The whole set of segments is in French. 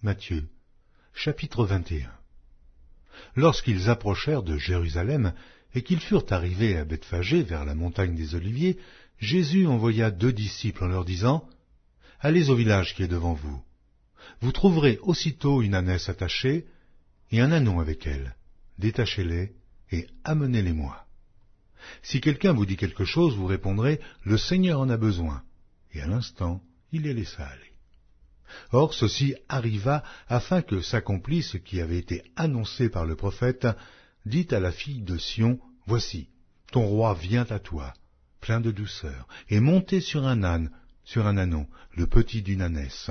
Matthieu, chapitre 21. Lorsqu'ils approchèrent de Jérusalem et qu'ils furent arrivés à Bethphagée vers la montagne des Oliviers, Jésus envoya 2 disciples en leur disant « Allez au village qui est devant vous. Vous trouverez aussitôt une ânesse attachée et un ânon avec elle. Détachez-les et amenez-les-moi. Si quelqu'un vous dit quelque chose, vous répondrez « Le Seigneur en a besoin ». Et à l'instant, il les laissa aller. Or ceci arriva afin que s'accomplisse ce qui avait été annoncé par le prophète. Dit à la fille de Sion, « Voici, ton roi vient à toi, plein de douceur, et monté sur un âne, sur un ânon, le petit d'une ânesse. »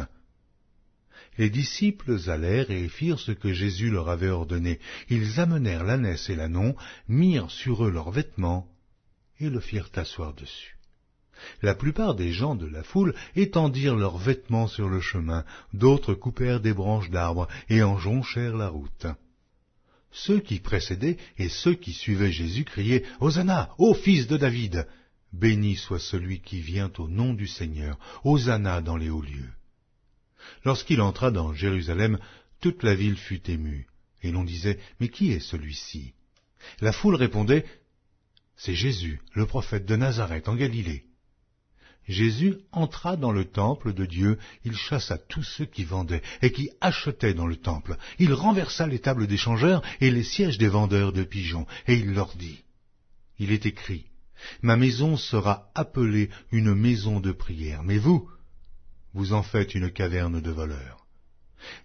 Les disciples allèrent et firent ce que Jésus leur avait ordonné. Ils amenèrent l'ânesse et l'ânon, mirent sur eux leurs vêtements et le firent asseoir dessus. La plupart des gens de la foule étendirent leurs vêtements sur le chemin, d'autres coupèrent des branches d'arbres et en jonchèrent la route. Ceux qui précédaient et ceux qui suivaient Jésus criaient « Hosanna, ô fils de David ! Béni soit celui qui vient au nom du Seigneur, Hosanna dans les hauts lieux. » Lorsqu'il entra dans Jérusalem, toute la ville fut émue, et l'on disait « Mais qui est celui-ci » La foule répondait « C'est Jésus, le prophète de Nazareth en Galilée. » Jésus entra dans le temple de Dieu, il chassa tous ceux qui vendaient et qui achetaient dans le temple. Il renversa les tables des changeurs et les sièges des vendeurs de pigeons, et il leur dit, « Il est écrit, ma maison sera appelée une maison de prière, mais vous, vous en faites une caverne de voleurs. »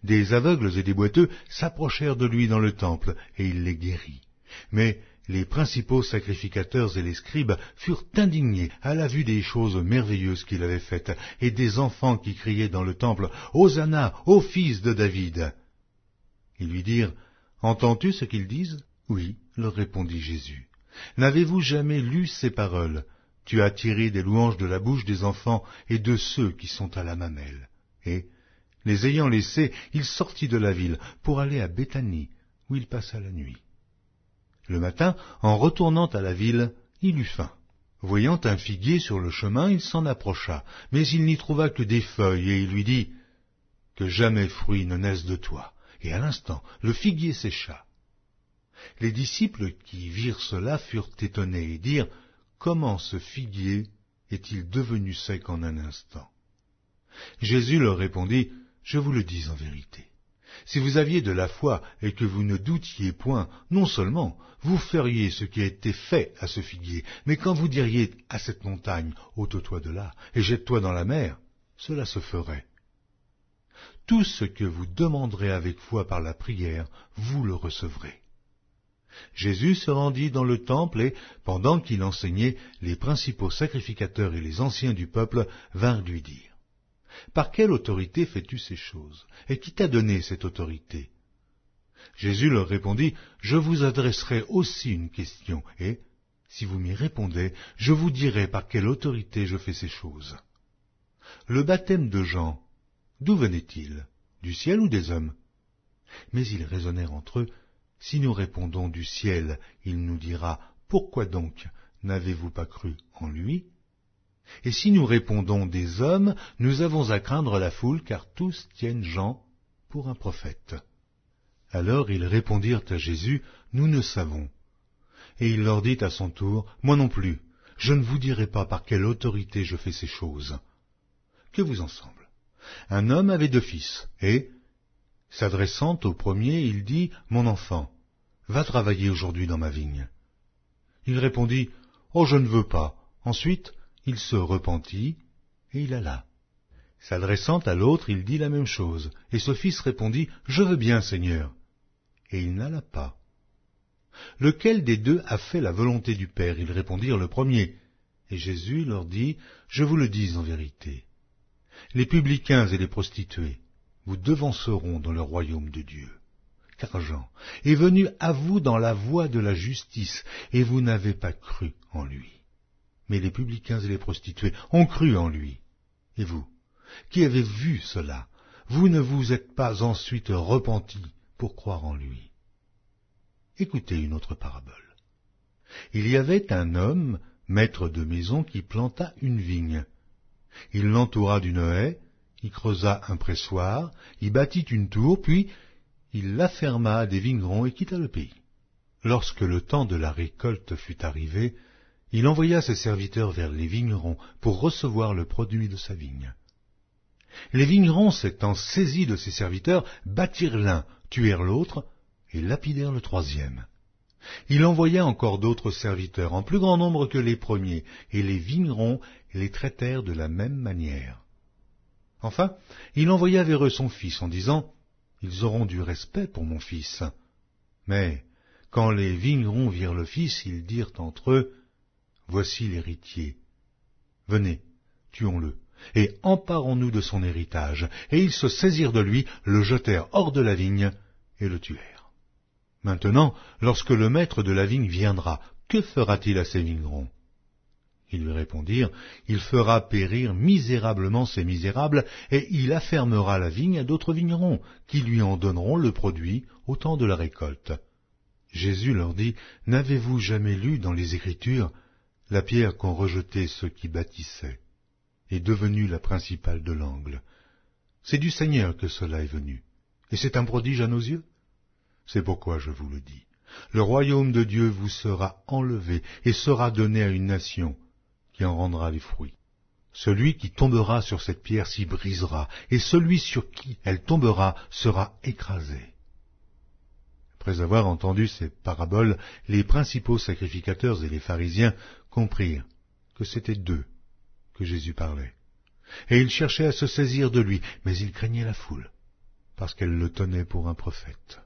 Des aveugles et des boiteux s'approchèrent de lui dans le temple, et il les guérit. Mais les principaux sacrificateurs et les scribes furent indignés à la vue des choses merveilleuses qu'il avait faites, et des enfants qui criaient dans le temple « Hosanna, ô fils de David !» Ils lui dirent « Entends-tu ce qu'ils disent ?» « Oui, leur répondit Jésus. N'avez-vous jamais lu ces paroles ? Tu as tiré des louanges de la bouche des enfants et de ceux qui sont à la mamelle. » Et, les ayant laissés, il sortit de la ville pour aller à Béthanie, où il passa la nuit. Le matin, en retournant à la ville, il eut faim. Voyant un figuier sur le chemin, il s'en approcha, mais il n'y trouva que des feuilles, et il lui dit « Que jamais fruit ne naisse de toi. » Et à l'instant, le figuier sécha. Les disciples qui virent cela furent étonnés et dirent « Comment ce figuier est-il devenu sec en un instant ?» Jésus leur répondit « Je vous le dis en vérité. Si vous aviez de la foi et que vous ne doutiez point, non seulement vous feriez ce qui a été fait à ce figuier, mais quand vous diriez à cette montagne, ôte-toi de là et jette-toi dans la mer, cela se ferait. Tout ce que vous demanderez avec foi par la prière, vous le recevrez. » Jésus se rendit dans le temple et, pendant qu'il enseignait, les principaux sacrificateurs et les anciens du peuple vinrent lui dire « Par quelle autorité fais-tu ces choses? Et qui t'a donné cette autorité ?» Jésus leur répondit « Je vous adresserai aussi une question, et, si vous m'y répondez, je vous dirai par quelle autorité je fais ces choses. Le baptême de Jean, d'où venait-il? Du ciel ou des hommes ?» Mais ils raisonnèrent entre eux. « Si nous répondons du ciel, il nous dira, pourquoi donc n'avez-vous pas cru en lui? Et si nous répondons des hommes, nous avons à craindre la foule, car tous tiennent Jean pour un prophète. » Alors ils répondirent à Jésus, « Nous ne savons. » Et il leur dit à son tour, « Moi non plus, je ne vous dirai pas par quelle autorité je fais ces choses. » Que vous en semble? Un homme avait 2 fils, et, s'adressant au premier, il dit, « Mon enfant, va travailler aujourd'hui dans ma vigne. » Il répondit, « Oh, je ne veux pas. » Ensuite, il se repentit, et il alla. S'adressant à l'autre, il dit la même chose, et ce fils répondit, « Je veux bien, Seigneur. » Et il n'alla pas. Lequel des 2 a fait la volonté du Père? Ils répondirent, le premier. Et Jésus leur dit, « Je vous le dis en vérité. Les publicains et les prostituées vous devanceront dans le royaume de Dieu. Car Jean est venu à vous dans la voie de la justice, et vous n'avez pas cru en lui. Mais les publicains et les prostituées ont cru en lui. Et vous, qui avez vu cela, vous ne vous êtes pas ensuite repentis pour croire en lui. » Écoutez une autre parabole. Il y avait un homme, maître de maison, qui planta une vigne. Il l'entoura d'une haie, Il creusa un pressoir, y bâtit une tour, puis il l'afferma à des vignerons et quitta le pays. Lorsque le temps de la récolte fut arrivé, il envoya ses serviteurs vers les vignerons pour recevoir le produit de sa vigne. Les vignerons, s'étant saisis de ses serviteurs, battirent l'un, tuèrent l'autre et lapidèrent le troisième. Il envoya encore d'autres serviteurs, en plus grand nombre que les premiers, et les vignerons les traitèrent de la même manière. Enfin, il envoya vers eux son fils en disant « Ils auront du respect pour mon fils. » Mais quand les vignerons virent le fils, ils dirent entre eux « Voici l'héritier. Venez, tuons-le, et emparons-nous de son héritage. » Et ils se saisirent de lui, le jetèrent hors de la vigne et le tuèrent. Maintenant, lorsque le maître de la vigne viendra, que fera-t-il à ces vignerons? Ils lui répondirent, il fera périr misérablement ces misérables, et il affermera la vigne à d'autres vignerons, qui lui en donneront le produit au temps de la récolte. Jésus leur dit, n'avez-vous jamais lu dans les Écritures, la pierre qu'ont rejetée ceux qui bâtissaient est devenue la principale de l'angle. C'est du Seigneur que cela est venu, et c'est un prodige à nos yeux. C'est pourquoi je vous le dis, le royaume de Dieu vous sera enlevé et sera donné à une nation qui en rendra les fruits. Celui qui tombera sur cette pierre s'y brisera, et celui sur qui elle tombera sera écrasé. Après avoir entendu ces paraboles, les principaux sacrificateurs et les pharisiens comprirent que c'était d'eux que Jésus parlait. Et ils cherchaient à se saisir de lui, mais ils craignaient la foule, parce qu'elle le tenait pour un prophète.